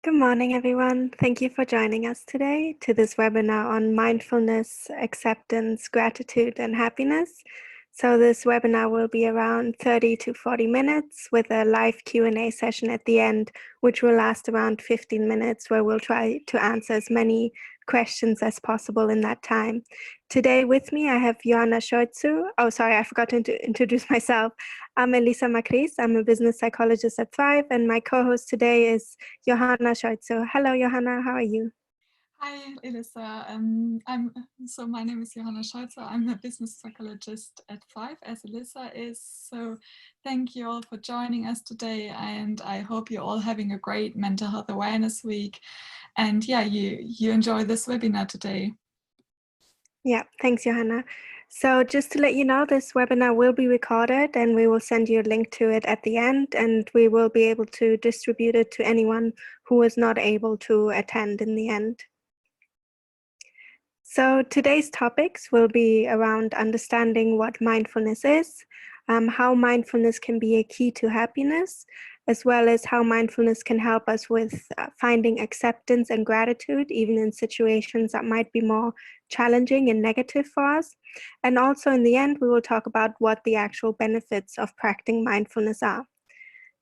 Good morning, everyone. Thank you for joining us today to this webinar on mindfulness, acceptance, gratitude, and happiness. So this webinar will be around 30 to 40 minutes with a live Q&A session at the end, which will last around 15 minutes, where we'll try to answer as many questions as possible in that time. Today with me, I have Johanna Scheutzu. Oh, sorry, I forgot to introduce myself. I'm Elisa Macris. I'm a business psychologist at Thrive, and my co-host today is Johanna Scheutzu. Hello, Johanna. How are you? Hi, Elisa. My name is Johanna Scholzer. I'm a business psychologist at Thrive, as Elisa is. So thank you all for joining us today, and I hope you're all having a great mental health awareness week. And yeah, you enjoy this webinar today. Yeah, thanks, Johanna. So just to let you know, this webinar will be recorded, and we will send you a link to it at the end, and we will be able to distribute it to anyone who is not able to attend in the end. So today's topics will be around understanding what mindfulness is, how mindfulness can be a key to happiness, as well as how mindfulness can help us with finding acceptance and gratitude, even in situations that might be more challenging and negative for us. And also in the end, we will talk about what the actual benefits of practicing mindfulness are.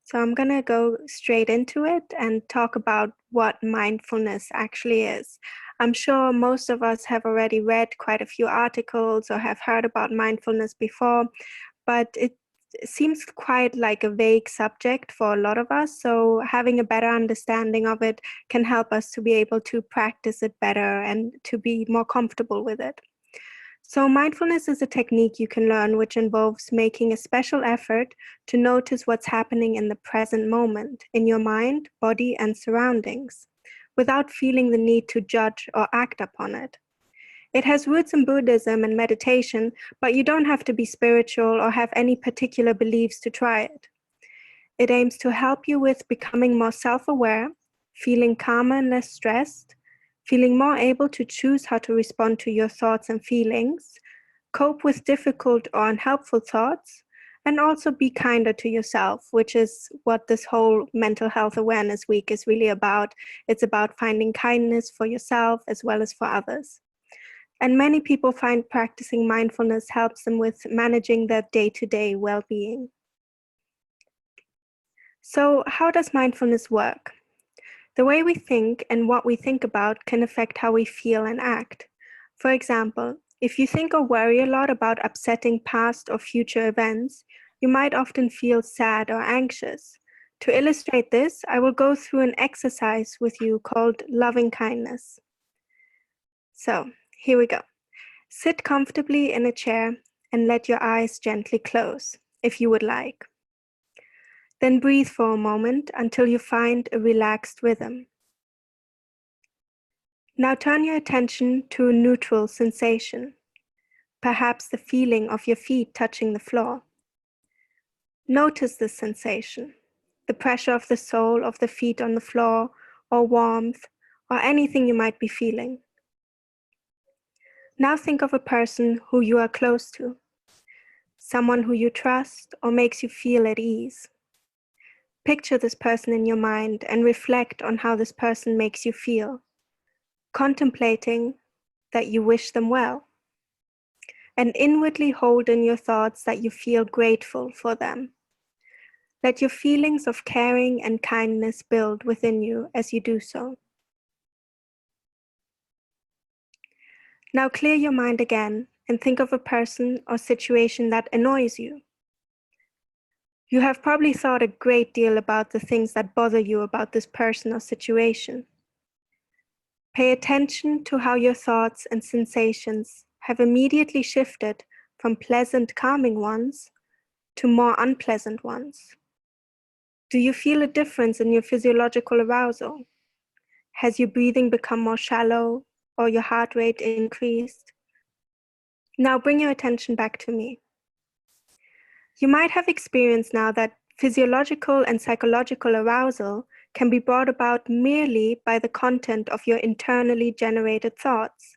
So I'm going to go straight into it and talk about what mindfulness actually is. I'm sure most of us have already read quite a few articles or have heard about mindfulness before, but it seems quite like a vague subject for a lot of us. So having a better understanding of it can help us to be able to practice it better and to be more comfortable with it. So mindfulness is a technique you can learn which involves making a special effort to notice what's happening in the present moment in your mind, body, and surroundings, without feeling the need to judge or act upon it. It has roots in Buddhism and meditation, but you don't have to be spiritual or have any particular beliefs to try it. It aims to help you with becoming more self-aware, feeling calmer and less stressed, feeling more able to choose how to respond to your thoughts and feelings, cope with difficult or unhelpful thoughts, and also be kinder to yourself, which is what this whole Mental Health Awareness Week is really about. It's about finding kindness for yourself as well as for others. And many people find practicing mindfulness helps them with managing their day-to-day well-being. So how does mindfulness work? The way we think and what we think about can affect how we feel and act. For example, if you think or worry a lot about upsetting past or future events, you might often feel sad or anxious. To illustrate this, I will go through an exercise with you called loving kindness. So, here we go. Sit comfortably in a chair and let your eyes gently close, if you would like. Then breathe for a moment until you find a relaxed rhythm. Now turn your attention to a neutral sensation, perhaps the feeling of your feet touching the floor. Notice this sensation, the pressure of the sole of the feet on the floor, or warmth, or anything you might be feeling. Now think of a person who you are close to, someone who you trust or makes you feel at ease. Picture this person in your mind and reflect on how this person makes you feel, contemplating that you wish them well, and inwardly hold in your thoughts that you feel grateful for them. Let your feelings of caring and kindness build within you as you do so. Now clear your mind again and think of a person or situation that annoys you. You have probably thought a great deal about the things that bother you about this person or situation. Pay attention to how your thoughts and sensations have immediately shifted from pleasant, calming ones to more unpleasant ones. Do you feel a difference in your physiological arousal? Has your breathing become more shallow or your heart rate increased? Now bring your attention back to me. You might have experienced now that physiological and psychological arousal can be brought about merely by the content of your internally generated thoughts.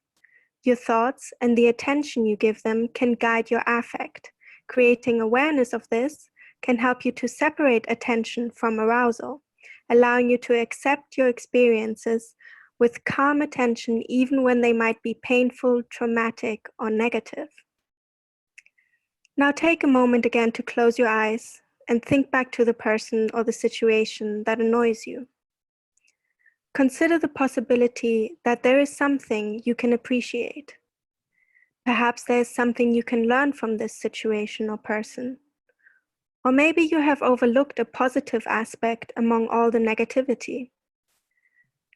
Your thoughts and the attention you give them can guide your affect. Creating awareness of this can help you to separate attention from arousal, allowing you to accept your experiences with calm attention even when they might be painful, traumatic, or negative. Now take a moment again to close your eyes and think back to the person or the situation that annoys you. Consider the possibility that there is something you can appreciate. Perhaps there is something you can learn from this situation or person. Or maybe you have overlooked a positive aspect among all the negativity.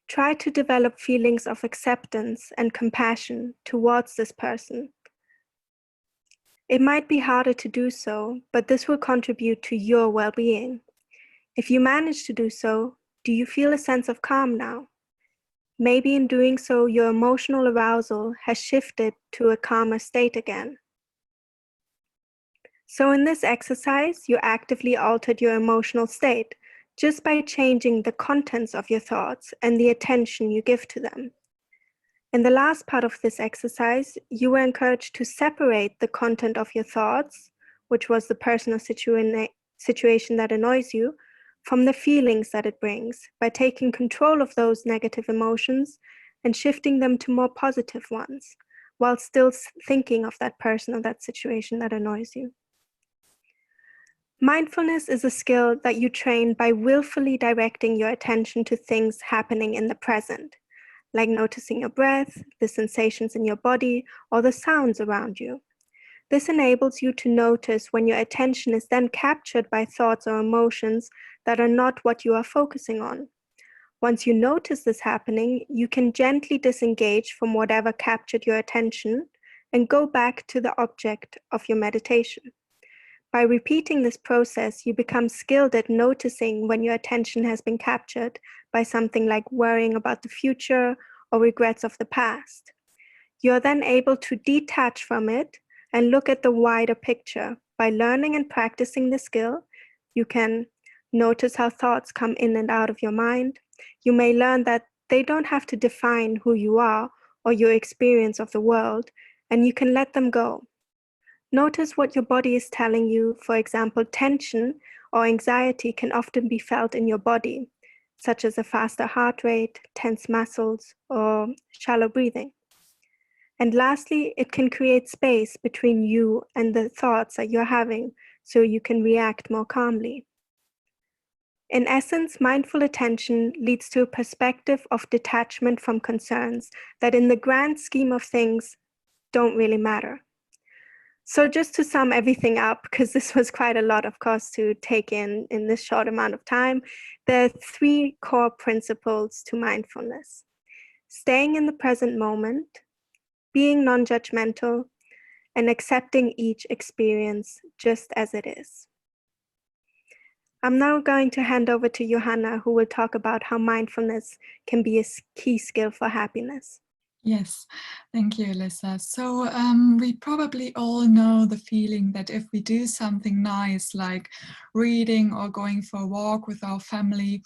Try to develop feelings of acceptance and compassion towards this person. It might be harder to do so, but this will contribute to your well-being. If you manage to do so, do you feel a sense of calm now? Maybe in doing so, your emotional arousal has shifted to a calmer state again. So in this exercise, you actively altered your emotional state just by changing the contents of your thoughts and the attention you give to them. In the last part of this exercise, you were encouraged to separate the content of your thoughts, which was the person or situation that annoys you, from the feelings that it brings by taking control of those negative emotions and shifting them to more positive ones, while still thinking of that person or that situation that annoys you. Mindfulness is a skill that you train by willfully directing your attention to things happening in the present, like noticing your breath, the sensations in your body, or the sounds around you. This enables you to notice when your attention is then captured by thoughts or emotions that are not what you are focusing on. Once you notice this happening, you can gently disengage from whatever captured your attention and go back to the object of your meditation. By repeating this process, you become skilled at noticing when your attention has been captured by something like worrying about the future or regrets of the past. You are then able to detach from it and look at the wider picture. By learning and practicing the skill, you can notice how thoughts come in and out of your mind. You may learn that they don't have to define who you are or your experience of the world, and you can let them go. Notice what your body is telling you. For example, tension or anxiety can often be felt in your body, such as a faster heart rate, tense muscles, or shallow breathing. And lastly, it can create space between you and the thoughts that you're having, so you can react more calmly. In essence, mindful attention leads to a perspective of detachment from concerns that in the grand scheme of things don't really matter. So just to sum everything up, because this was quite a lot, of course, to take in this short amount of time, there are 3 core principles to mindfulness: staying in the present moment, being non-judgmental, and accepting each experience just as it is. I'm now going to hand over to Johanna, who will talk about how mindfulness can be a key skill for happiness. Yes, thank you, Alyssa. So we probably all know the feeling that if we do something nice, like reading or going for a walk with our family,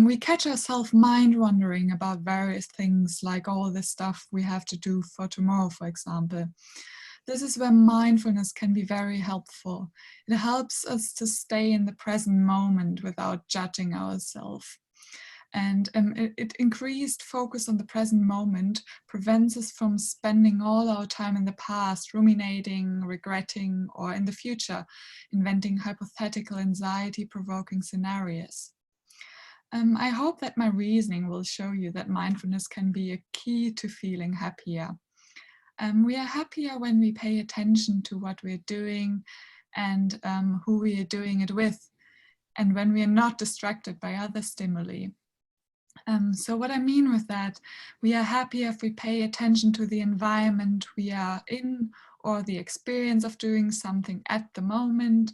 we catch ourselves mind wandering about various things, like all the stuff we have to do for tomorrow, for example. This is where mindfulness can be very helpful. It helps us to stay in the present moment without judging ourselves. And it increased focus on the present moment prevents us from spending all our time in the past, ruminating, regretting, or in the future, inventing hypothetical anxiety-provoking scenarios. I hope that my reasoning will show you that mindfulness can be a key to feeling happier. We are happier when we pay attention to what we're doing and who we are doing it with, and when we are not distracted by other stimuli. So what I mean with that, we are happier if we pay attention to the environment we are in or the experience of doing something at the moment.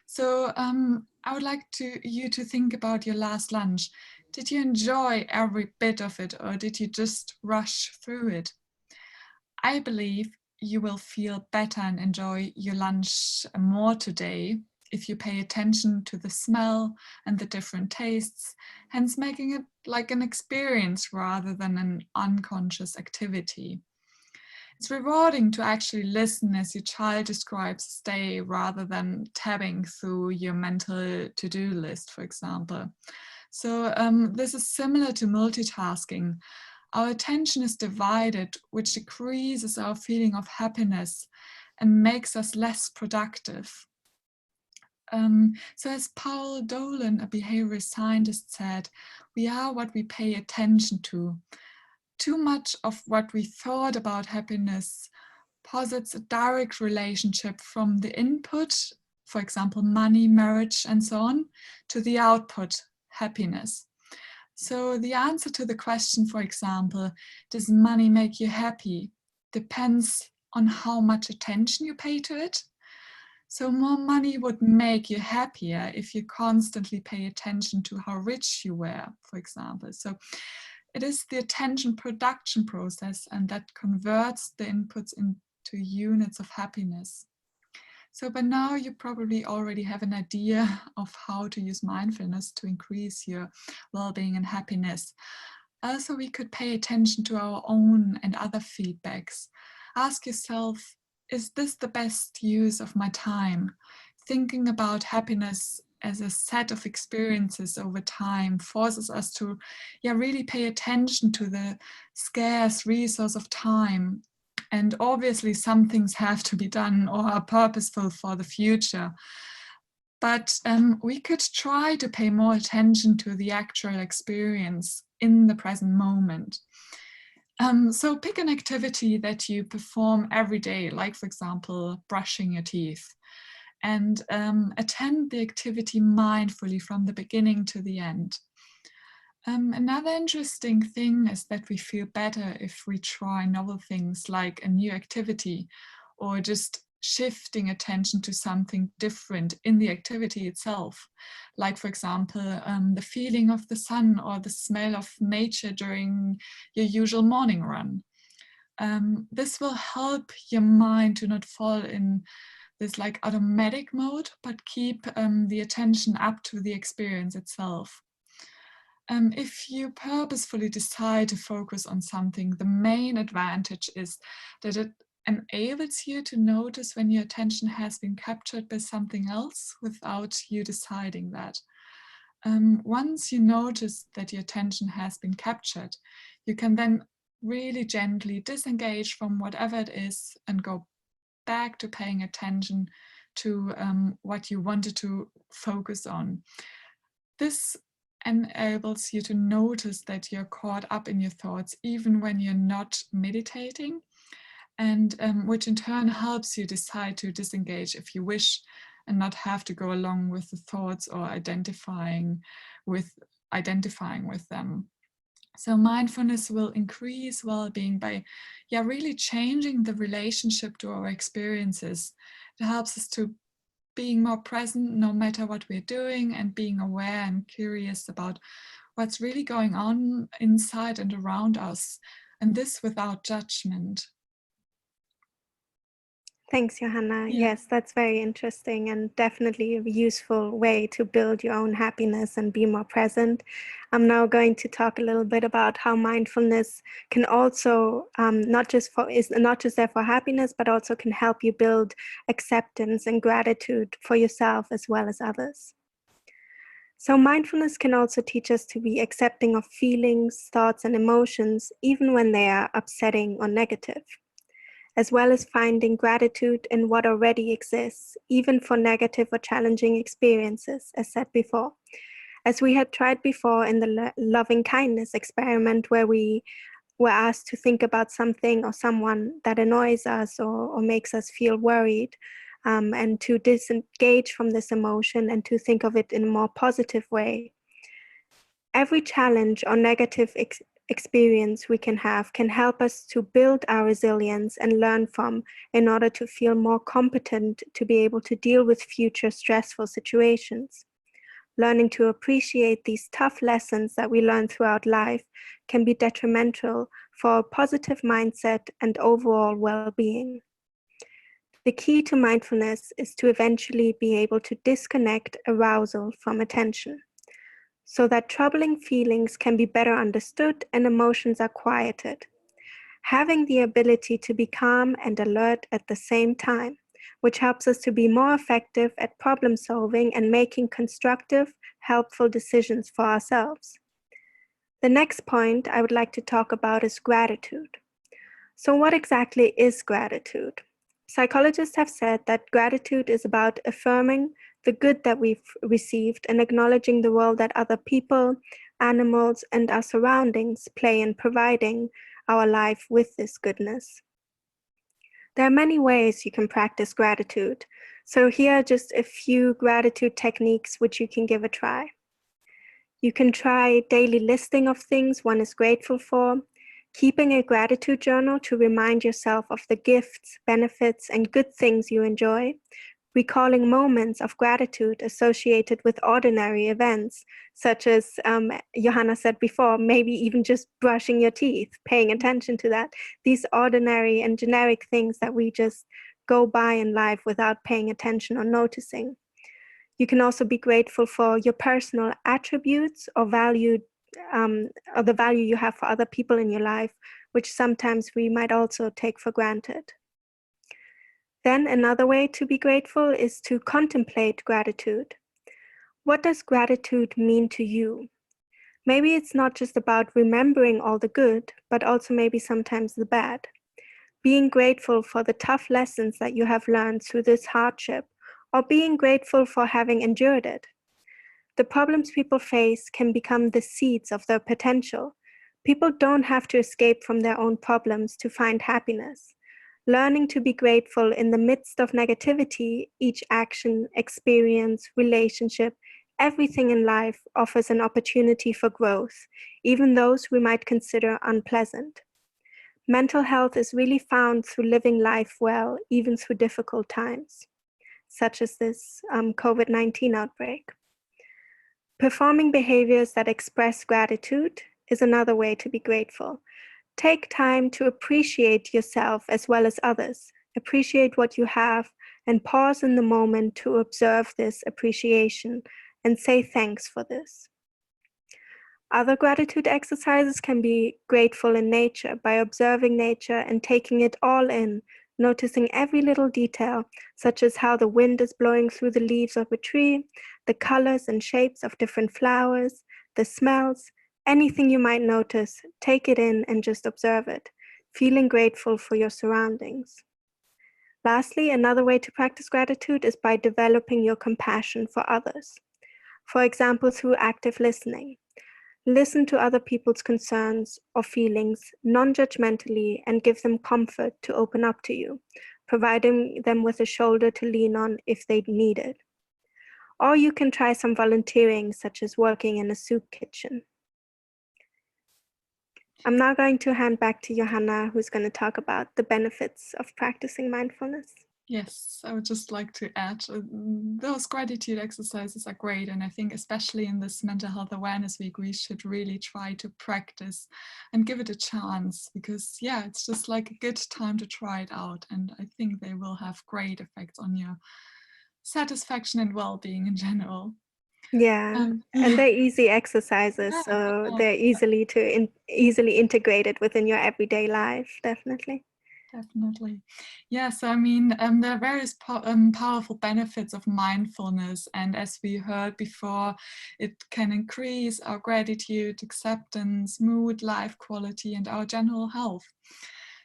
So I would like you to think about your last lunch. Did you enjoy every bit of it, or did you just rush through it? I believe you will feel better and enjoy your lunch more today if you pay attention to the smell and the different tastes, hence making it like an experience rather than an unconscious activity. It's rewarding to actually listen as your child describes his day rather than tabbing through your mental to-do list, for example. So this is similar to multitasking. Our attention is divided, which decreases our feeling of happiness and makes us less productive. So as Paul Dolan, a behavioral scientist, said, we are what we pay attention to. Too much of what we thought about happiness posits a direct relationship from the input, for example, money, marriage, and so on, to the output, happiness. So the answer to the question, for example, does money make you happy, depends on how much attention you pay to it. So more money would make you happier if you constantly pay attention to how rich you were, for example. So it is the attention production process, and that converts the inputs into units of happiness. So by now you probably already have an idea of how to use mindfulness to increase your well-being and happiness. Also, we could pay attention to our own and other feedbacks. Ask yourself, is this the best use of my time? Thinking about happiness as a set of experiences over time forces us to really pay attention to the scarce resource of time. And obviously some things have to be done or are purposeful for the future. But we could try to pay more attention to the actual experience in the present moment. So pick an activity that you perform every day, like for example, brushing your teeth, and attend the activity mindfully from the beginning to the end. Another interesting thing is that we feel better if we try novel things like a new activity, or just shifting attention to something different in the activity itself. Like for example, the feeling of the sun or the smell of nature during your usual morning run. This will help your mind to not fall in this like automatic mode, but keep the attention up to the experience itself. If you purposefully decide to focus on something, the main advantage is that it enables you to notice when your attention has been captured by something else without you deciding that. Once you notice that your attention has been captured, you can then really gently disengage from whatever it is and go back to paying attention to what you wanted to focus on. This enables you to notice that you're caught up in your thoughts even when you're not meditating, and which in turn helps you decide to disengage if you wish and not have to go along with the thoughts or identifying with them. So mindfulness will increase well-being by really changing the relationship to our experiences. It helps us to being more present no matter what we're doing, and being aware and curious about what's really going on inside and around us, and this without judgment. Thanks, Johanna. Yeah. Yes, that's very interesting and definitely a useful way to build your own happiness and be more present. I'm now going to talk a little bit about how mindfulness can also not just there for happiness, but also can help you build acceptance and gratitude for yourself as well as others. So mindfulness can also teach us to be accepting of feelings, thoughts, and emotions, even when they are upsetting or negative, as well as finding gratitude in what already exists, even for negative or challenging experiences, as said before. As we had tried before in the loving kindness experiment, where we were asked to think about something or someone that annoys us or makes us feel worried, and to disengage from this emotion and to think of it in a more positive way. Every challenge or negative experience we can help us to build our resilience and learn from, in order to feel more competent to be able to deal with future stressful situations. Learning to appreciate these tough lessons that we learn throughout life can be detrimental for a positive mindset and overall well-being. The key to mindfulness is to eventually be able to disconnect arousal from attention, so that troubling feelings can be better understood and emotions are quieted. Having the ability to be calm and alert at the same time which helps us to be more effective at problem solving and making constructive, helpful decisions for ourselves. The next point I would like to talk about is gratitude. So, what exactly is gratitude? Psychologists have said that gratitude is about affirming the good that we've received and acknowledging the role that other people, animals, and our surroundings play in providing our life with this goodness. There are many ways you can practice gratitude. So, here are just a few gratitude techniques which you can give a try. You can try daily listing of things one is grateful for, keeping a gratitude journal to remind yourself of the gifts, benefits, and good things you enjoy, recalling moments of gratitude associated with ordinary events, such as Johanna said before, maybe even just brushing your teeth, paying attention to that. These ordinary and generic things that we just go by in life without paying attention or noticing. You can also be grateful for your personal attributes or or the value you have for other people in your life, which sometimes we might also take for granted. Then another way to be grateful is to contemplate gratitude. What does gratitude mean to you? Maybe it's not just about remembering all the good, but also maybe sometimes the bad. Being grateful for the tough lessons that you have learned through this hardship, or being grateful for having endured it. The problems people face can become the seeds of their potential. People don't have to escape from their own problems to find happiness. Learning to be grateful in the midst of negativity, each action, experience, relationship, everything in life offers an opportunity for growth, even those we might consider unpleasant. Mental health is really found through living life well, even through difficult times, such as this COVID-19 outbreak. Performing behaviors that express gratitude is another way to be grateful. Take time to appreciate yourself as well as others. Appreciate what you have and pause in the moment to observe this appreciation and say thanks for this. Other gratitude exercises can be grateful in nature by observing nature and taking it all in, noticing every little detail, such as how the wind is blowing through the leaves of a tree, the colors and shapes of different flowers, the smells, anything you might notice, take it in and just observe it, feeling grateful for your surroundings. Lastly, another way to practice gratitude is by developing your compassion for others. For example, through active listening. Listen to other people's concerns or feelings non-judgmentally and give them comfort to open up to you, providing them with a shoulder to lean on if they need it. Or you can try some volunteering, such as working in a soup kitchen. I'm now going to hand back to Johanna, who's going to talk about the benefits of practicing mindfulness. Yes, I would just like to add those gratitude exercises are great. And I think especially in this Mental Health Awareness Week, we should really try to practice and give it a chance because, yeah, it's just like a good time to try it out. And I think they will have great effects on your satisfaction and well-being in general. Yeah, and they're easy exercises, Yeah, so they're easily integrated within your everyday life, definitely. definitely. Yes, I mean, there are various powerful benefits of mindfulness. And as we heard before, it can increase our gratitude, acceptance, mood, life quality, and our general health.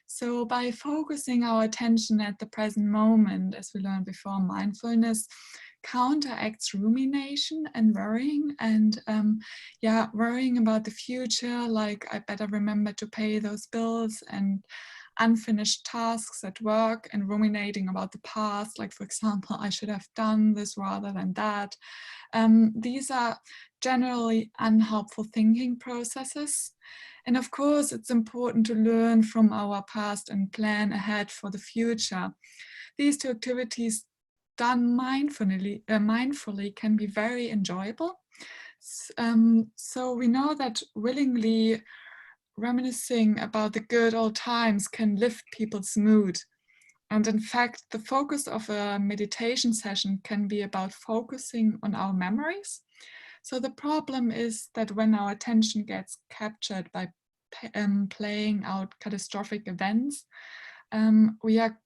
So by focusing our attention at the present moment, as we learned before, mindfulness counteracts rumination and worrying and worrying about the future, like I better remember to pay those bills and unfinished tasks at work and ruminating about the past, like for example, I should have done this rather than that. These are generally unhelpful thinking processes. And of course, it's important to learn from our past and plan ahead for the future. These two activities done mindfully can be very enjoyable. So we know that willingly reminiscing about the good old times can lift people's mood. And in fact, the focus of a meditation session can be about focusing on our memories. So the problem is that when our attention gets captured by playing out catastrophic events, we are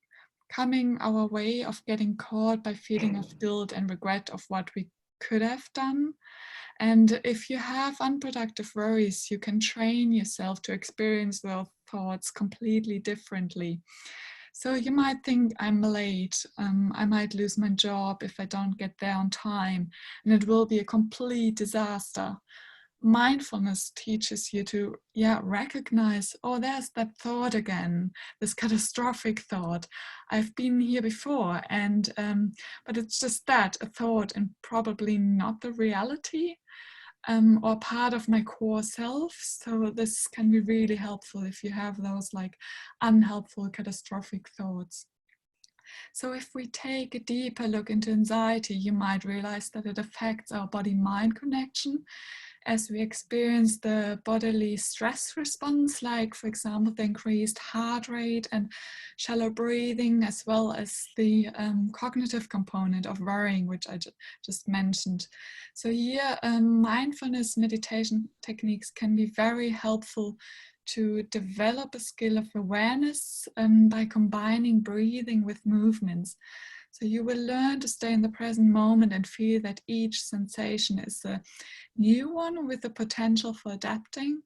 coming our way of getting caught by feeling of guilt and regret of what we could have done. And if you have unproductive worries, you can train yourself to experience those thoughts completely differently. So you might think, I'm late, I might lose my job if I don't get there on time, and it will be a complete disaster. Mindfulness teaches you to recognize, oh, there's that thought again, this catastrophic thought. I've been here before, and but it's just that, a thought, and probably not the reality, or part of my core self. So this can be really helpful if you have those like unhelpful catastrophic thoughts. So if we take a deeper look into anxiety, you might realize that it affects our body-mind connection as we experience the bodily stress response, like, for example, the increased heart rate and shallow breathing, as well as the cognitive component of worrying, which I just mentioned. So here, mindfulness meditation techniques can be very helpful to develop a skill of awareness by combining breathing with movements. So you will learn to stay in the present moment and feel that each sensation is a new one with the potential for adapting.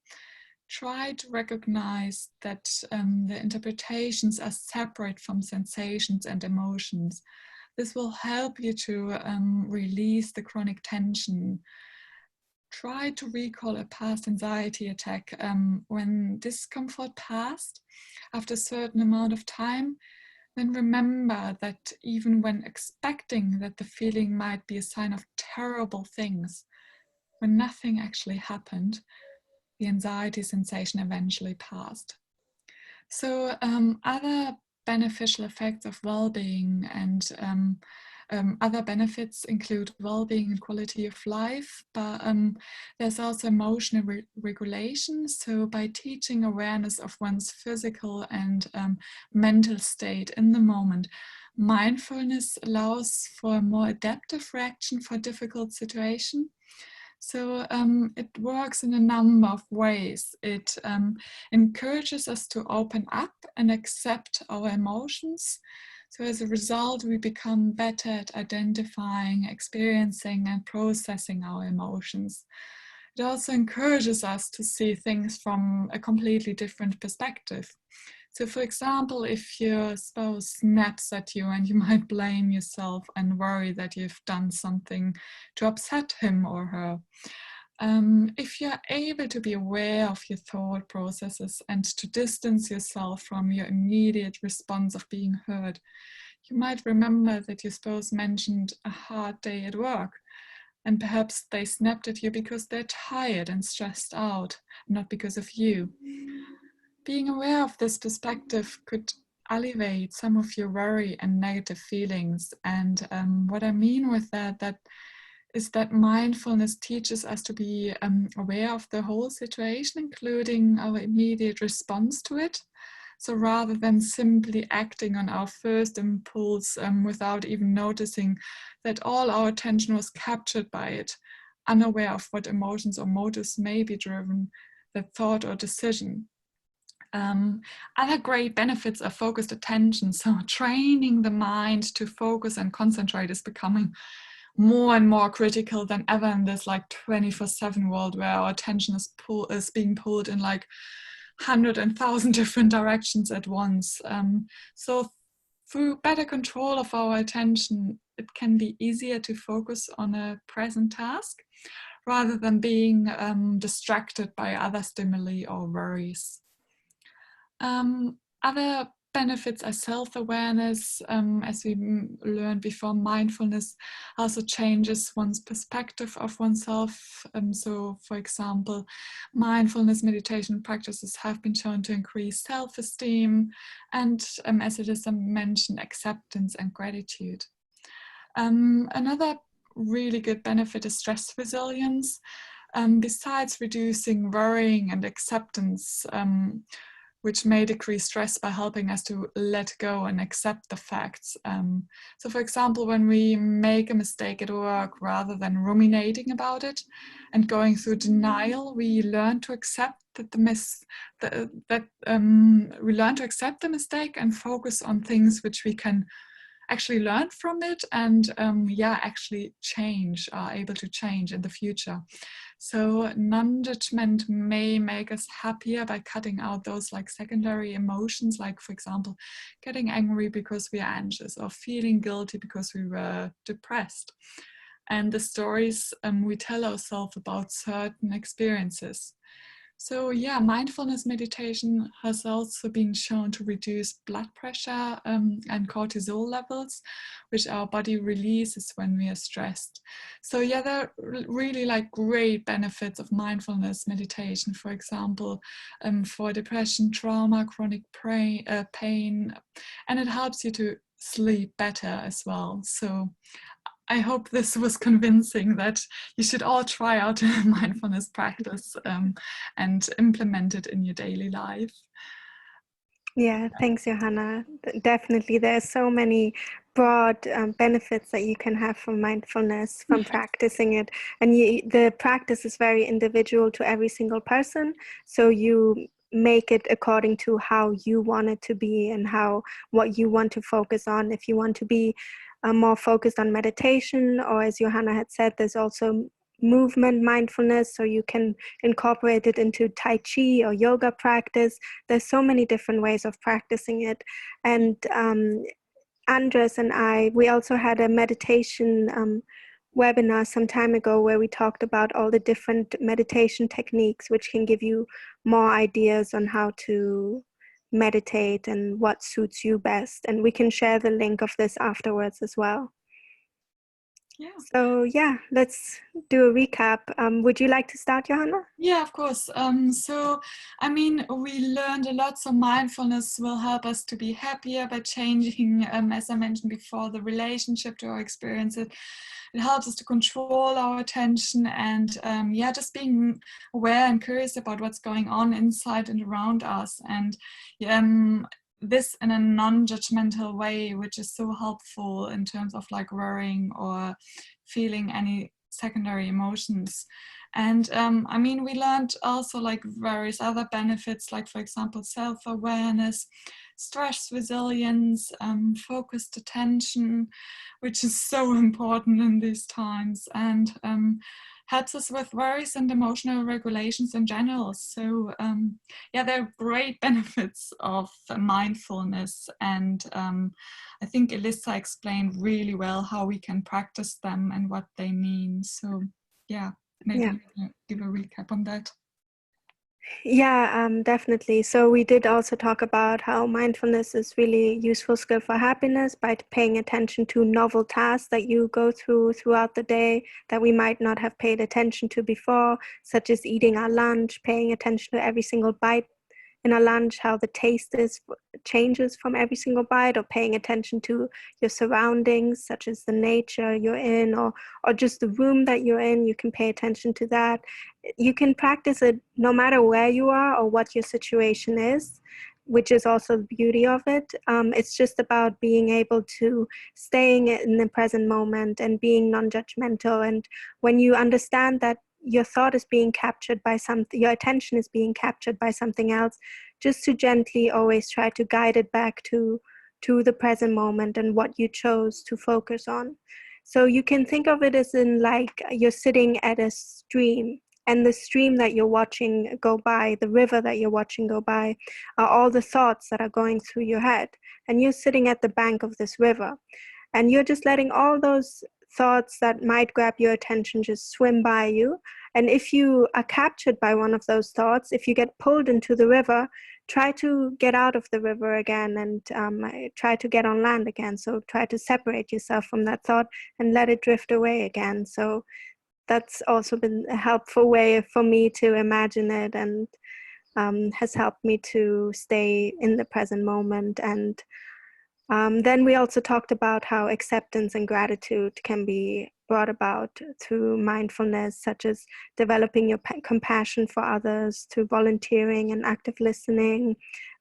Try to recognize that the interpretations are separate from sensations and emotions. This will help you to release the chronic tension. Try to recall a past anxiety attack when discomfort passed after a certain amount of time. Then remember that even when expecting that the feeling might be a sign of terrible things, when nothing actually happened, the anxiety sensation eventually passed. So other beneficial effects of well-being and other benefits include well-being and quality of life, but there's also emotional regulation. So by teaching awareness of one's physical and mental state in the moment, mindfulness allows for a more adaptive reaction for difficult situations. So it works in a number of ways. It encourages us to open up and accept our emotions. So as a result, we become better at identifying, experiencing, and processing our emotions. It also encourages us to see things from a completely different perspective. So for example, if your spouse snaps at you and you might blame yourself and worry that you've done something to upset him or her, if you're able to be aware of your thought processes and to distance yourself from your immediate response of being hurt, you might remember that your spouse mentioned a hard day at work, and perhaps they snapped at you because they're tired and stressed out, not because of you. Being aware of this perspective could alleviate some of your worry and negative feelings. And what I mean with that is that mindfulness teaches us to be aware of the whole situation, including our immediate response to it. So rather than simply acting on our first impulse without even noticing that all our attention was captured by it, unaware of what emotions or motives may be driven that thought or decision. Other great benefits are focused attention. So training the mind to focus and concentrate is becoming more and more critical than ever in this like 24/7 world where our attention is being pulled in like 100 and 1,000 different directions at once. So through better control of our attention, it can be easier to focus on a present task rather than being distracted by other stimuli or worries. Other benefits are self-awareness. As we learned before, mindfulness also changes one's perspective of oneself. So, for example, mindfulness meditation practices have been shown to increase self-esteem and, as Alyssa mentioned, acceptance and gratitude. Another really good benefit is stress resilience. Besides reducing worrying and acceptance, which may decrease stress by helping us to let go and accept the facts. So for example, when we make a mistake at work, rather than ruminating about it and going through denial, we learn to accept we learn to accept the mistake and focus on things which we can actually learn from it and actually are able to change in the future. So non-judgment may make us happier by cutting out those like secondary emotions, like for example getting angry because we are anxious or feeling guilty because we were depressed, and the stories we tell ourselves about certain experiences. So yeah, mindfulness meditation has also been shown to reduce blood pressure and cortisol levels, which our body releases when we are stressed. So yeah, there are really like great benefits of mindfulness meditation. For example, for depression, trauma, chronic pain, and it helps you to sleep better as well. So I hope this was convincing that you should all try out a mindfulness practice and implement it in your daily life. Yeah, thanks, Johanna. Definitely, there's so many broad benefits that you can have from mindfulness, from practicing it. And the practice is very individual to every single person. So you make it according to how you want it to be and what you want to focus on. If you want to be more focused on meditation, or as Johanna had said, there's also movement mindfulness, so you can incorporate it into Tai Chi or yoga practice. There's so many different ways of practicing it. And Andres and we also had a meditation webinar some time ago where we talked about all the different meditation techniques, which can give you more ideas on how to meditate and what suits you best. And we can share the link of this afterwards as well. Yeah. So yeah, let's do a recap. Would you like to start, Johanna? Yeah, of course. So, I mean, we learned a lot. So mindfulness will help us to be happier by changing, as I mentioned before, the relationship to our experiences. It helps us to control our attention and just being aware and curious about what's going on inside and around us. And this in a non-judgmental way, which is so helpful in terms of like worrying or feeling any secondary emotions. And I mean, we learned also like various other benefits, like for example, self-awareness, stress resilience, focused attention, which is so important in these times, and helps us with worries and emotional regulations in general. So there are great benefits of mindfulness, and I think Elissa explained really well how we can practice them and what they mean. So yeah, maybe give a recap on that. Yeah, definitely. So we did also talk about how mindfulness is really useful skill for happiness by paying attention to novel tasks that you go throughout the day that we might not have paid attention to before, such as eating our lunch, paying attention to every single bite in our lunch, how the taste changes from every single bite, or paying attention to your surroundings, such as the nature you're in, or just the room that you're in. You can pay attention to that. You can practice it no matter where you are or what your situation is, which is also the beauty of it. It's just about being able to staying in the present moment and being non-judgmental. And when you understand that your thought is being captured by something, your attention is being captured by something else, just to gently always try to guide it back to the present moment and what you chose to focus on. So you can think of it as in like you're sitting at a stream, and the stream that you're watching go by, the river that you're watching go by, are all the thoughts that are going through your head. And you're sitting at the bank of this river, and you're just letting all those thoughts that might grab your attention just swim by you. And if you are captured by one of those thoughts, if you get pulled into the river, try to get out of the river again and try to get on land again. So try to separate yourself from that thought and let it drift away again. So that's also been a helpful way for me to imagine it, and has helped me to stay in the present moment. And then we also talked about how acceptance and gratitude can be brought about through mindfulness, such as developing your compassion for others, through volunteering and active listening,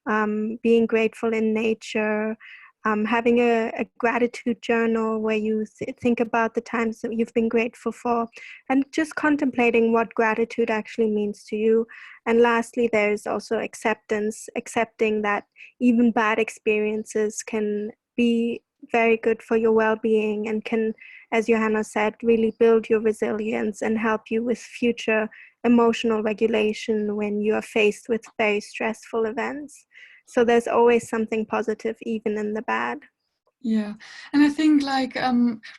being grateful in nature, having a gratitude journal where you think about the times that you've been grateful for, and just contemplating what gratitude actually means to you. And lastly, there's also acceptance, accepting that even bad experiences can be very good for your well-being and can, as Johanna said, really build your resilience and help you with future emotional regulation when you are faced with very stressful events. So there's always something positive, even in the bad. Yeah, and I think like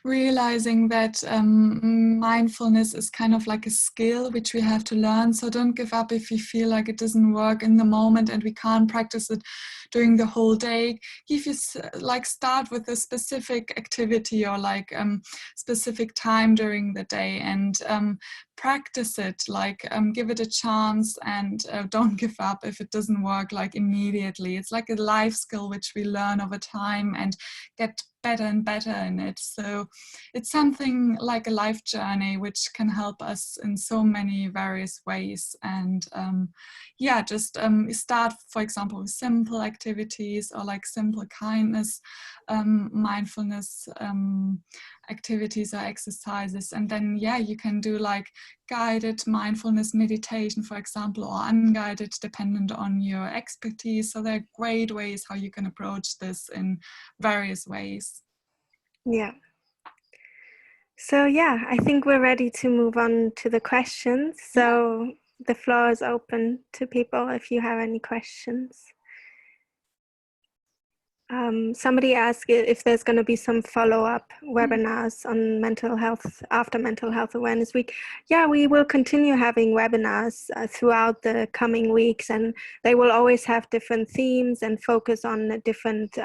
realizing that mindfulness is kind of like a skill which we have to learn. So don't give up if you feel like it doesn't work in the moment and we can't practice it during the whole day. Give you like start with a specific activity or like specific time during the day and practice it, like give it a chance and don't give up if it doesn't work like immediately. It's like a life skill which we learn over time and get better and better in it. So it's something like a life journey which can help us in so many various ways. And yeah, just start, for example, with simple activities or like simple kindness, mindfulness activities or exercises. And then, yeah, you can do like guided mindfulness meditation, for example, or unguided, dependent on your expertise. So there are great ways how you can approach this in various ways. Yeah. So yeah, I think we're ready to move on to the questions. So the floor is open to people if you have any questions. Somebody asked if there's going to be some follow-up webinars on mental health after Mental Health Awareness Week. Yeah, we will continue having webinars throughout the coming weeks, and they will always have different themes and focus on different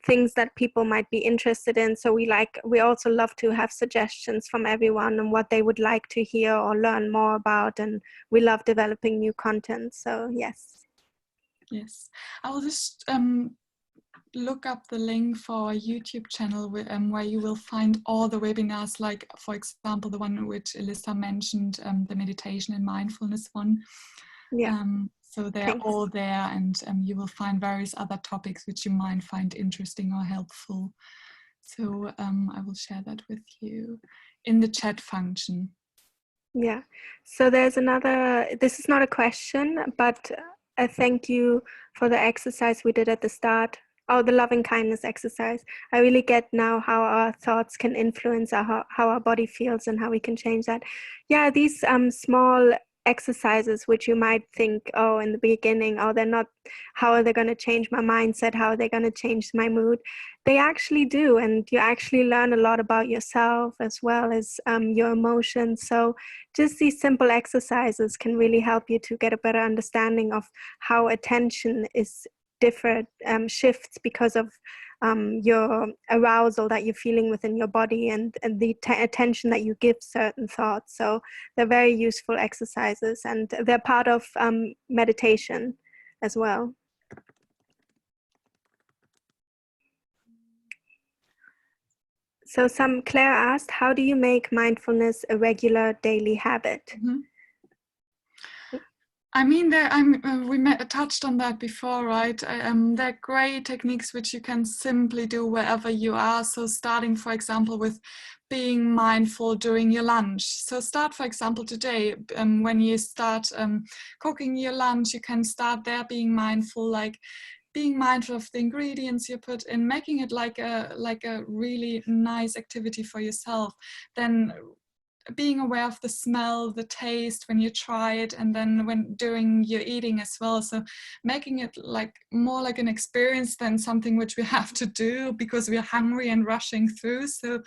things that people might be interested in. So we also love to have suggestions from everyone on what they would like to hear or learn more about, and we love developing new content. So yes. Yes, I will just look up the link for our YouTube channel where you will find all the webinars, like for example the one which Elissa mentioned, the meditation and mindfulness one. Yeah. So they're Thanks. all there, and you will find various other topics which you might find interesting or helpful. So I will share that with you in the chat function. Yeah. So there's another, this is not a question, but a thank you for the exercise we did at the start. Oh, the loving kindness exercise. I really get now how our thoughts can influence how our body feels and how we can change that. Yeah, these small exercises, which you might think, oh, in the beginning, oh, they're not, how are they going to change my mindset? How are they going to change my mood? They actually do. And you actually learn a lot about yourself as well as your emotions. So just these simple exercises can really help you to get a better understanding of how attention is different, shifts because of your arousal that you're feeling within your body and the attention that you give certain thoughts. So they're very useful exercises, and they're part of meditation as well. So Claire asked, how do you make mindfulness a regular daily habit? Mm-hmm. I mean, we touched on that before, right? There are great techniques which you can simply do wherever you are. So starting, for example, with being mindful during your lunch. So start, for example, today, when you start cooking your lunch, you can start there being mindful, like being mindful of the ingredients you put in, making it like a really nice activity for yourself. Then being aware of the smell, the taste when you try it, and then when during your eating as well. So making it like more like an experience than something which we have to do because we're hungry and rushing through. So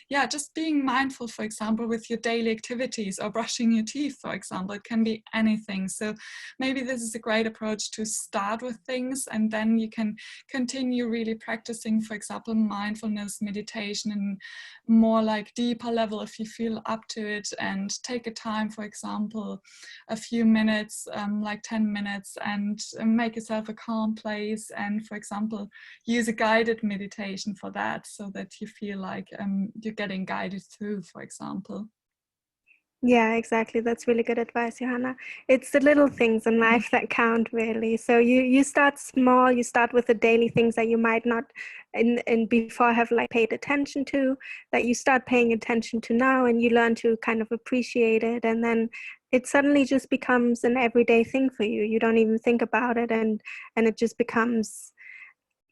yeah, just being mindful, for example, with your daily activities or brushing your teeth, for example. It can be anything. So maybe this is a great approach to start with things, and then you can continue really practicing, for example, mindfulness meditation and more like deeper level if you feel up to it, and take a time, for example, a few minutes, like 10 minutes, and make yourself a calm place, and for example use a guided meditation for that, so that you feel like you're getting guided through, for example. Yeah, exactly. That's really good advice, Johanna. It's the little things in life that count, really. So you start small, you start with the daily things that you might not in before have like paid attention to, that you start paying attention to now, and you learn to kind of appreciate it, and then it suddenly just becomes an everyday thing for you. You don't even think about it, and it just becomes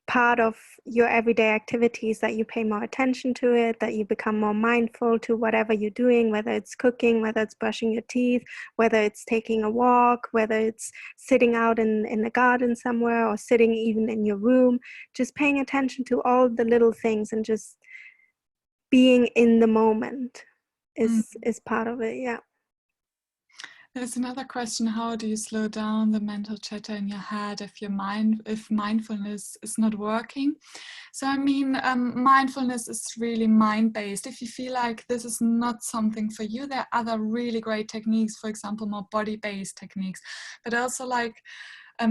part of your everyday activities, that you pay more attention to it, that you become more mindful to whatever you're doing, whether it's cooking, whether it's brushing your teeth, whether it's taking a walk, whether it's sitting out in the garden somewhere, or sitting even in your room. Just paying attention to all the little things and just being in the moment is part of it. Yeah. There's another question: how do you slow down the mental chatter in your head if mindfulness is not working? So I mean, mindfulness is really mind-based. If you feel like this is not something for you, there are other really great techniques, for example, more body-based techniques, but also like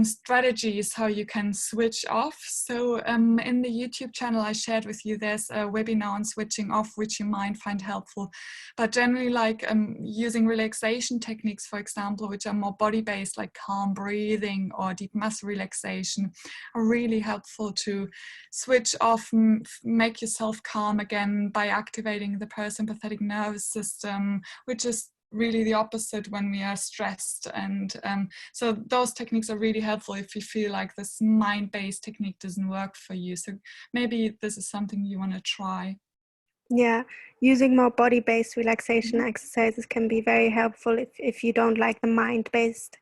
strategies how you can switch off. So in the YouTube channel I shared with you, there's a webinar on switching off, which you might find helpful. But generally, like using relaxation techniques, for example, which are more body-based, like calm breathing or deep muscle relaxation, are really helpful to switch off, make yourself calm again by activating the parasympathetic nervous system, which is really the opposite when we are stressed. And so those techniques are really helpful if you feel like this mind-based technique doesn't work for you. So maybe this is something you want to try. Yeah, using more body-based relaxation exercises can be very helpful if you don't like the mind-based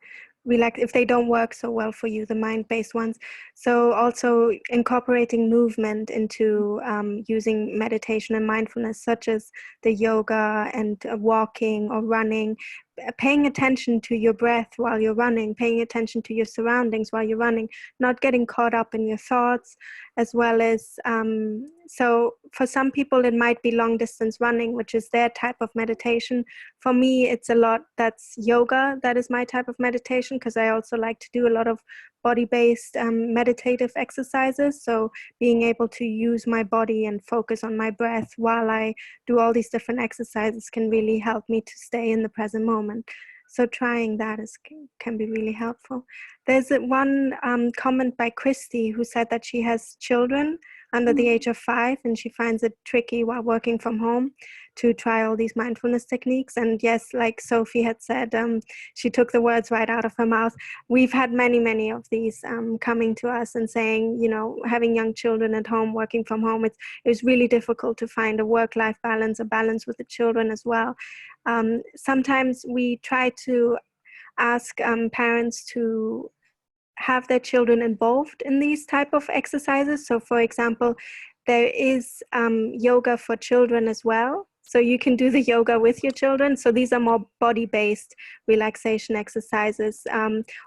if they don't work so well for you, the mind-based ones. So also incorporating movement into using meditation and mindfulness, such as the yoga and walking or running, paying attention to your breath while you're running, paying attention to your surroundings while you're running, not getting caught up in your thoughts, as well as so for some people it might be long distance running, which is their type of meditation. For me, it's a lot that's yoga, that is my type of meditation, because I also like to do a lot of body-based meditative exercises. So being able to use my body and focus on my breath while I do all these different exercises can really help me to stay in the present moment. So trying that can be really helpful. There's one comment by Christy, who said that she has children under the age of 5, and she finds it tricky while working from home to try all these mindfulness techniques. And yes, like Sophie had said, she took the words right out of her mouth. We've had many of these coming to us and saying, having young children at home, working from home, it was really difficult to find a work-life balance, a balance with the children as well. Sometimes we try to ask parents to have their children involved in these type of exercises. So for example, there is yoga for children as well. So you can do the yoga with your children. So these are more body-based relaxation exercises,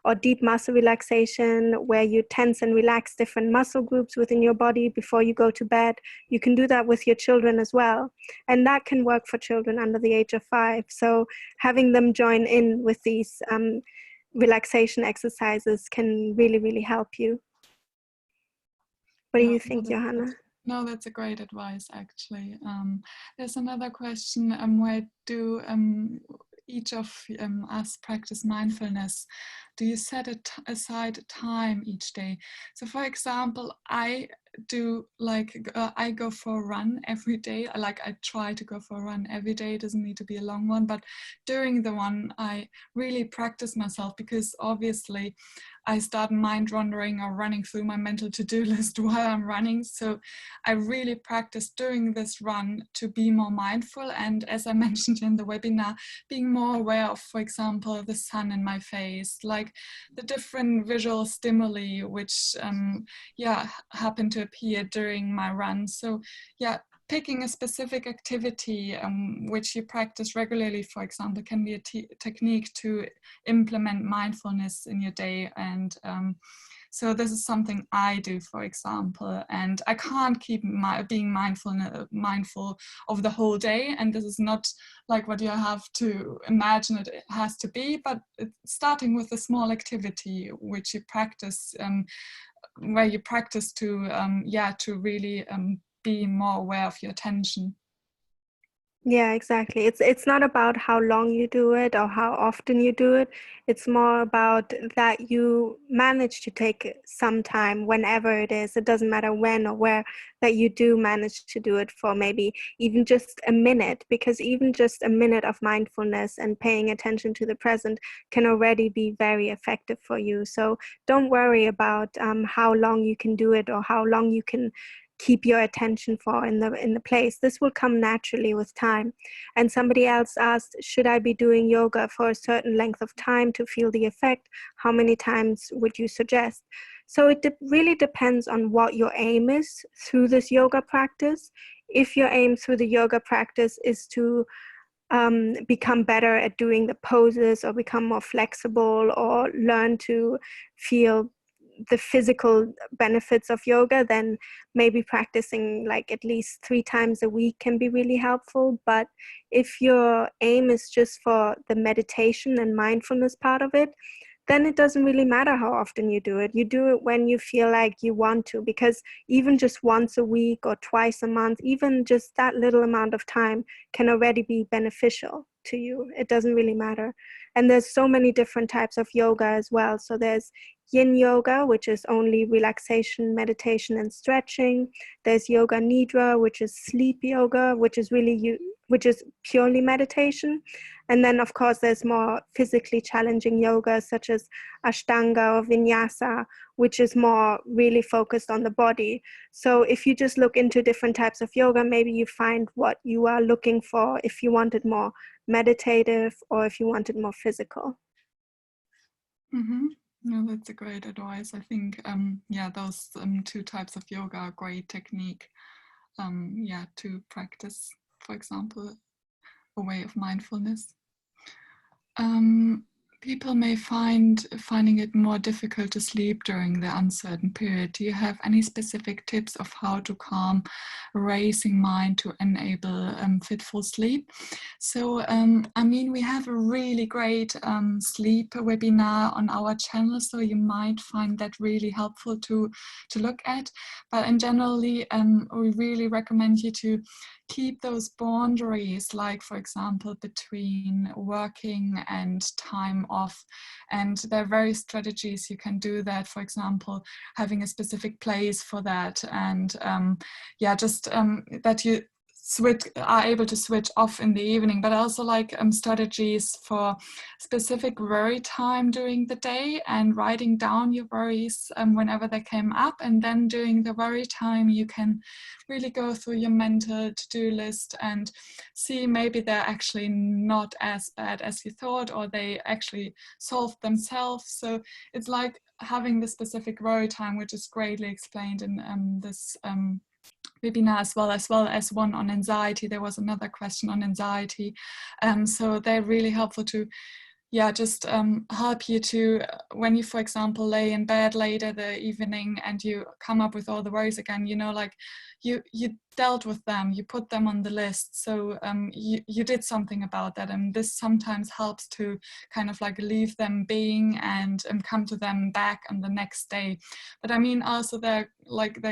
or deep muscle relaxation, where you tense and relax different muscle groups within your body before you go to bed. You can do that with your children as well. And that can work for children under the age of 5. So having them join in with these relaxation exercises can really help you. What do Yeah, you think, Johanna? no, that's a great advice, actually. There's another question: where do each of us practice mindfulness? Do you set aside time each day? So, for example, I do I go for a run every day. I try to go for a run every day. It doesn't need to be a long one, but during the one, I really practice myself, because obviously I start mind wandering or running through my mental to-do list while I'm running. So I really practice during this run to be more mindful. And as I mentioned in the webinar, being more aware of, for example, the sun in my face, like the different visual stimuli which happen to appear during my run. So picking a specific activity which you practice regularly, for example, can be a technique to implement mindfulness in your day. And so this is something I do, for example, and I can't keep being mindful of the whole day. And this is not like what you have to imagine it has to be, but starting with a small activity which you practice, where you practice to really be more aware of your attention. Yeah, exactly. It's not about how long you do it or how often you do it. It's more about that you manage to take some time whenever it is. It doesn't matter when or where, that you do manage to do it for maybe even just a minute, because even just a minute of mindfulness and paying attention to the present can already be very effective for you. So don't worry about how long you can do it or how long you can keep your attention for in the place. This will come naturally with time. And somebody else asked, should I be doing yoga for a certain length of time to feel the effect? How many times would you suggest? So it really depends on what your aim is through this yoga practice. If your aim through the yoga practice is to become better at doing the poses or become more flexible or learn to feel the physical benefits of yoga, then maybe practicing like at least 3 times a week can be really helpful. But if your aim is just for the meditation and mindfulness part of it, then it doesn't really matter how often you do it. You do it when you feel like you want to, because even just once a week or twice a month, even just that little amount of time can already be beneficial to you. It doesn't really matter. And there's so many different types of yoga as well. So there's yin yoga, which is only relaxation, meditation, and stretching. There's yoga nidra, which is sleep yoga, which is purely meditation. And then, of course, there's more physically challenging yoga, such as Ashtanga or Vinyasa, which is more really focused on the body. So if you just look into different types of yoga, maybe you find what you are looking for, if you want it more meditative or if you want it more physical. Mm-hmm. No, that's a great advice. I think, those two types of yoga are great technique, to practice, for example, a way of mindfulness. People may finding it more difficult to sleep during the uncertain period. Do you have any specific tips of how to calm a racing mind to enable fitful sleep? So, we have a really great sleep webinar on our channel, so you might find that really helpful to look at. But in generally, we really recommend you to keep those boundaries, like for example between working and time off, and there are various strategies you can do that. For example, having a specific place for that, and that you are able to switch off in the evening, but also like strategies for specific worry time during the day and writing down your worries whenever they came up, and then during the worry time you can really go through your mental to-do list and see maybe they're actually not as bad as you thought, or they actually solved themselves. So it's like having the specific worry time, which is greatly explained in this webinar, as well as one on anxiety. There was another question on anxiety. So they're really helpful to just help you to, when you, for example, lay in bed later the evening and you come up with all the worries again, like you dealt with them, you put them on the list, so you did something about that, and this sometimes helps to kind of like leave them being and come to them back on the next day. But also they're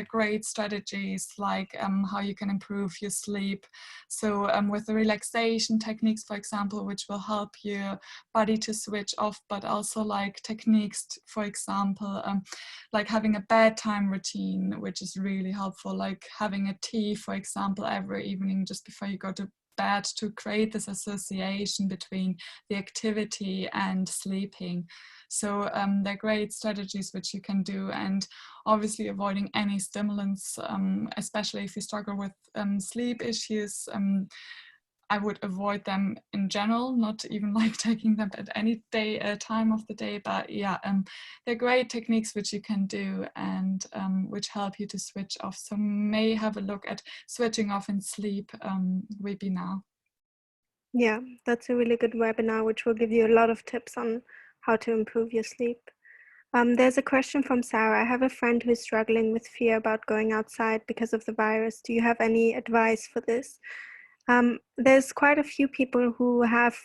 great strategies, like how you can improve your sleep. So with the relaxation techniques, for example, which will help your body to switch off, but also like techniques, for example, like having a bedtime routine, which is really helpful, like having a tea, for example, every evening just before you go to bed, to create this association between the activity and sleeping. So they're great strategies which you can do, and obviously avoiding any stimulants, especially if you struggle with sleep issues. I would avoid them in general, not even like taking them at any time of the day. But they're great techniques which you can do, and which help you to switch off. So may have a look at switching off in sleep webinar. Yeah, that's a really good webinar, which will give you a lot of tips on how to improve your sleep. There's a question from Sarah. I have a friend who's struggling with fear about going outside because of the virus. Do you have any advice for this? There's quite a few people who have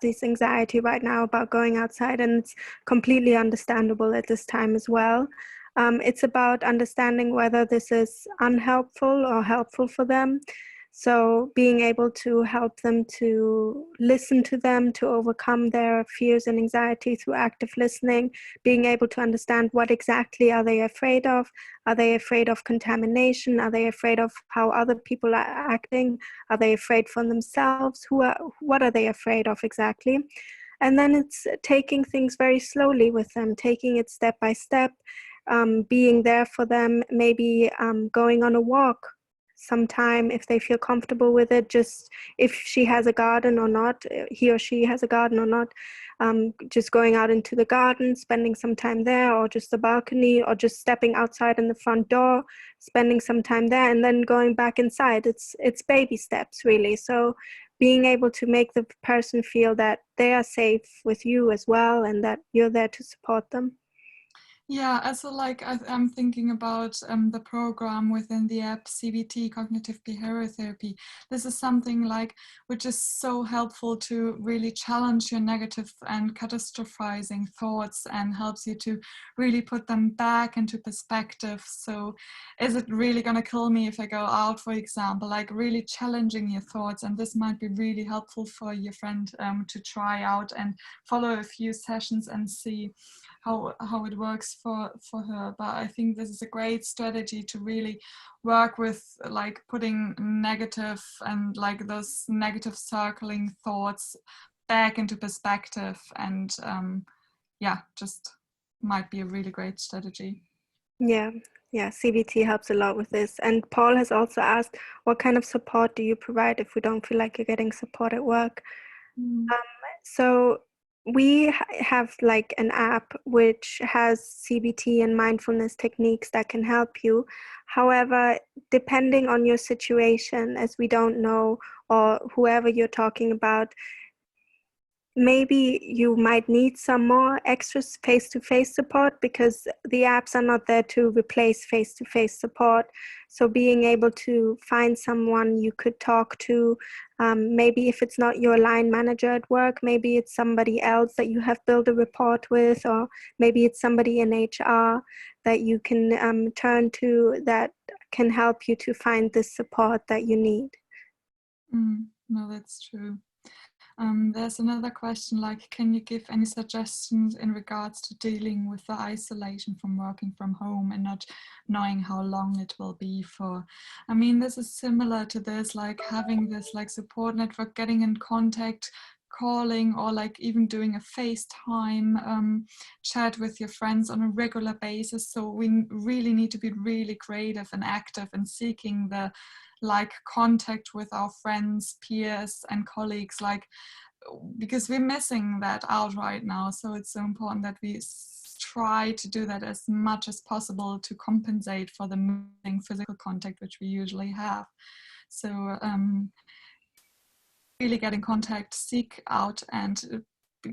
this anxiety right now about going outside, and it's completely understandable at this time as well. It's about understanding whether this is unhelpful or helpful for them. So being able to help them to listen to them, to overcome their fears and anxiety through active listening, being able to understand what exactly are they afraid of. Are they afraid of contamination? Are they afraid of how other people are acting? Are they afraid for themselves? What are they afraid of exactly? And then it's taking things very slowly with them, taking it step by step, being there for them, maybe going on a walk sometime if they feel comfortable with it, just if she has a garden or not, he or she has a garden or not, just going out into the garden, spending some time there, or just the balcony, or just stepping outside in the front door, spending some time there, and then going back inside. It's baby steps, really. So being able to make the person feel that they are safe with you as well, and that you're there to support them. Yeah, also like I'm thinking about the program within the app CBT, Cognitive Behavioral Therapy. This is something like which is so helpful to really challenge your negative and catastrophizing thoughts and helps you to really put them back into perspective. So is it really going to kill me if I go out, for example, like really challenging your thoughts. And this might be really helpful for your friend to try out and follow a few sessions and see how it works for her. But I think this is a great strategy to really work with like putting negative and like those negative circling thoughts back into perspective, and yeah, just might be a really great strategy. Yeah, CBT helps a lot with this. And Paul has also asked, what kind of support do you provide if we don't feel like you're getting support at work? Mm. So we have like an app which has CBT and mindfulness techniques that can help you. However, depending on your situation, as we don't know, or whoever you're talking about, maybe you might need some more extra face-to-face support, because the apps are not there to replace face-to-face support. So being able to find someone you could talk to, maybe if it's not your line manager at work, maybe it's somebody else that you have built a rapport with, or maybe it's somebody in HR that you can turn to, that can help you to find the support that you need. No, that's true. There's another question like, can you give any suggestions in regards to dealing with the isolation from working from home and not knowing how long it will be for? I mean, this is similar to this, like having this like support network, getting in contact, calling, or like even doing a FaceTime chat with your friends on a regular basis. So we really need to be really creative and active in seeking the like contact with our friends, peers and colleagues, like because we're missing that out right now. So it's so important that we try to do that as much as possible to compensate for the missing physical contact which we usually have. So really get in contact, seek out and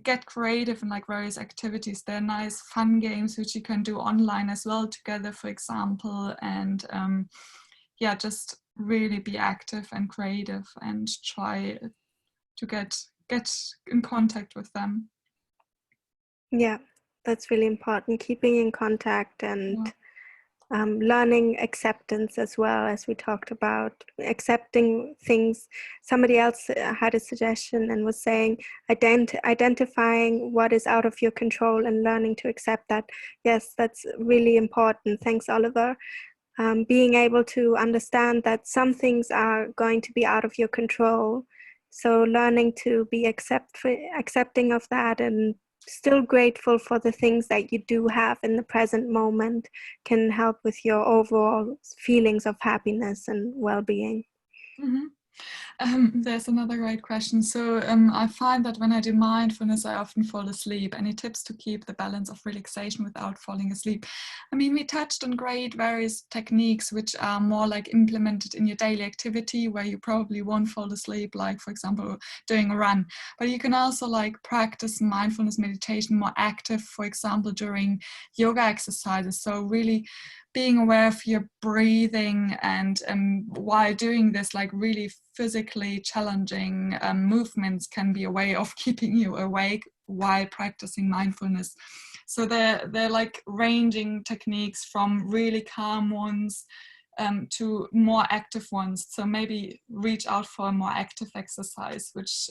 get creative in like various activities. There are nice fun games which you can do online as well together, for example, and yeah, just really be active and creative and try to get in contact with them. Yeah, that's really important. Keeping in contact and Yeah. learning acceptance as well, as we talked about, accepting things. Somebody else had a suggestion and was saying identifying what is out of your control and learning to accept that. Yes, that's really important. Thanks, Oliver. Being able to understand that some things are going to be out of your control. So learning to be accepting of that, and still grateful for the things that you do have in the present moment, can help with your overall feelings of happiness and well-being. Mm-hmm. There's another great question. So I find that when I do mindfulness, I often fall asleep. Any tips to keep the balance of relaxation without falling asleep? I mean, we touched on great various techniques which are more like implemented in your daily activity where you probably won't fall asleep, like for example, doing a run. But you can also like practice mindfulness meditation more active, for example, during yoga exercises. So really being aware of your breathing and while doing this like really physically challenging movements can be a way of keeping you awake while practicing mindfulness. So they're like ranging techniques from really calm ones to more active ones. So maybe reach out for a more active exercise, which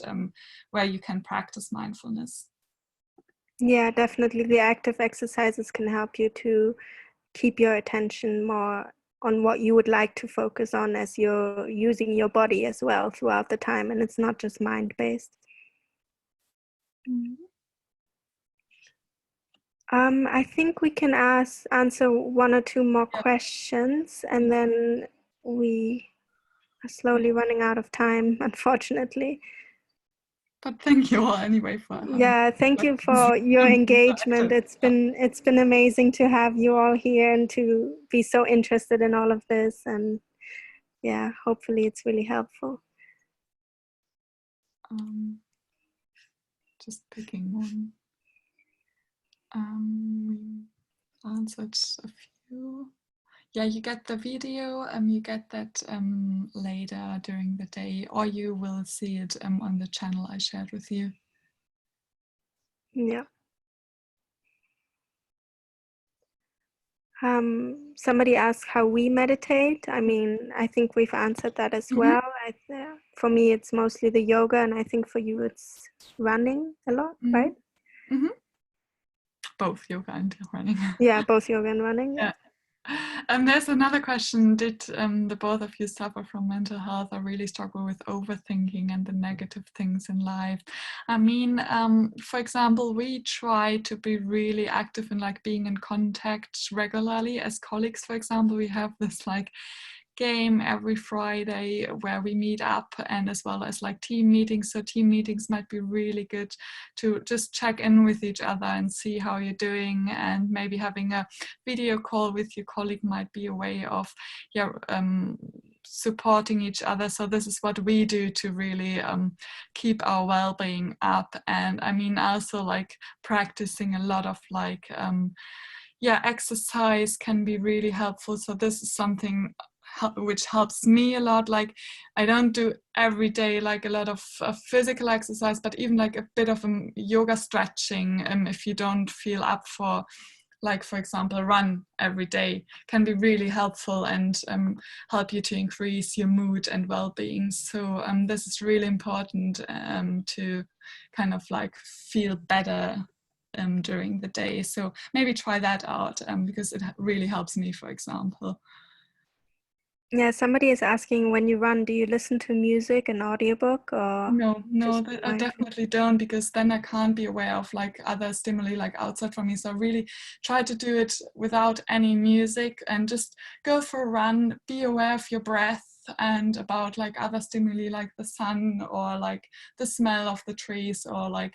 where you can practice mindfulness. Yeah, definitely. The active exercises can help you to keep your attention more on what you would like to focus on as you're using your body as well throughout the time, and it's not just mind-based. I think we can answer one or two more questions, and then we are slowly running out of time, unfortunately. But thank you all anyway for having. Yeah, thank you for your engagement. It's been amazing to have you all here and to be so interested in all of this, and yeah, hopefully it's really helpful. Just picking one. We answered a few. Yeah, you get the video, you get that later during the day, or you will see it on the channel I shared with you. Yeah. Somebody asked how we meditate. I mean, I think we've answered that as well. For me, it's mostly the yoga, and I think for you, it's running a lot, right? Both yoga and running. Yeah, both yoga and running. Yeah. And there's another question. Did the both of you suffer from mental health or really struggle with overthinking and the negative things in life? I mean, for example, we try to be really active in like being in contact regularly as colleagues. For example, we have this like game every Friday where we meet up, and as well as like team meetings. So team meetings might be really good to just check in with each other and see how you're doing, and maybe having a video call with your colleague might be a way of supporting each other. So this is what we do to really keep our well-being up. And I mean, also like practicing a lot of like exercise can be really helpful. So this is something which helps me a lot. Like I don't do every day like a lot of physical exercise, but even like a bit of yoga stretching, if you don't feel up for, like for example, a run every day, can be really helpful and help you to increase your mood and well-being. So this is really important to kind of like feel better during the day. So maybe try that out because it really helps me, for example. Yeah, somebody is asking, when you run, do you listen to music, an audiobook, or No, I mindful? definitely don't, because then I can't be aware of like other stimuli like outside from me. So I really try to do it without any music and just go for a run, be aware of your breath and about like other stimuli like the sun or like the smell of the trees or like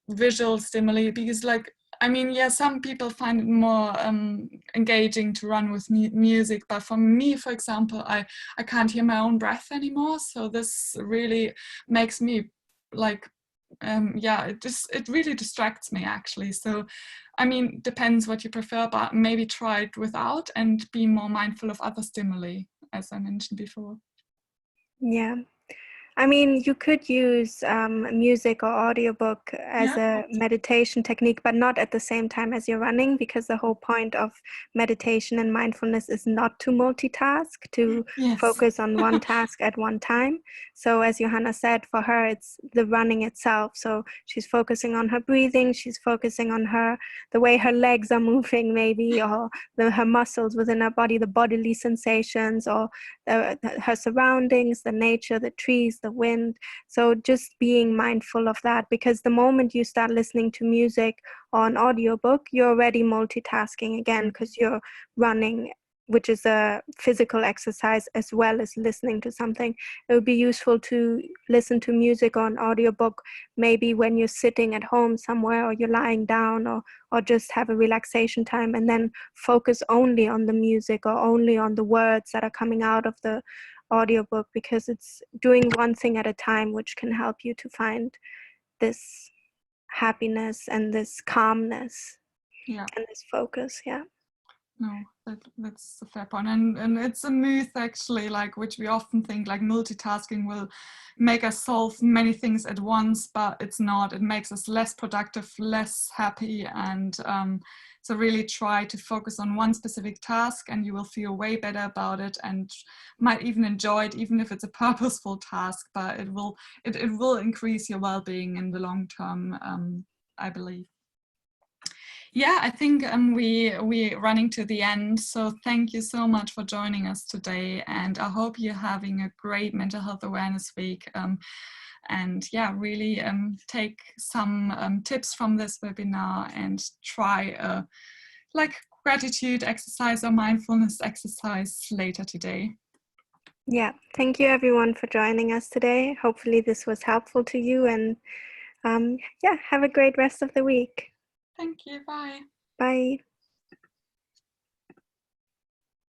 visual stimuli. Because like, I mean, yeah, some people find it more engaging to run with music, but for me, for example, I can't hear my own breath anymore. So this really makes me like, it really distracts me actually. So, I mean, depends what you prefer, but maybe try it without and be more mindful of other stimuli, as I mentioned before. Yeah. I mean, you could use music or audiobook as a meditation technique, but not at the same time as you're running, because the whole point of meditation and mindfulness is not to multitask, to focus on one task at one time. So as Johanna said, for her, it's the running itself. So she's focusing on her breathing, she's focusing on the way her legs are moving maybe, or her muscles within her body, the bodily sensations, or her surroundings, the nature, the trees, the wind. So just being mindful of that, because the moment you start listening to music or an audiobook, you're already multitasking again, because you're running, which is a physical exercise, as well as listening to something. It would be useful to listen to music or an audiobook maybe when you're sitting at home somewhere, or you're lying down, or just have a relaxation time, and then focus only on the music or only on the words that are coming out of the audiobook, because it's doing one thing at a time, which can help you to find this happiness and this calmness and this focus. No, that's a fair point. And it's a myth actually, like, which we often think like multitasking will make us solve many things at once, but it's not. It makes us less productive, less happy. And so really try to focus on one specific task and you will feel way better about it and might even enjoy it, even if it's a purposeful task, but it will increase your well-being in the long term, I believe. Yeah, I think we're running to the end. So thank you so much for joining us today. And I hope you're having a great mental health awareness week. And yeah, really take some tips from this webinar and try a gratitude exercise or mindfulness exercise later today. Yeah, thank you everyone for joining us today. Hopefully this was helpful to you, and yeah, have a great rest of the week. Thank you. Bye. Bye.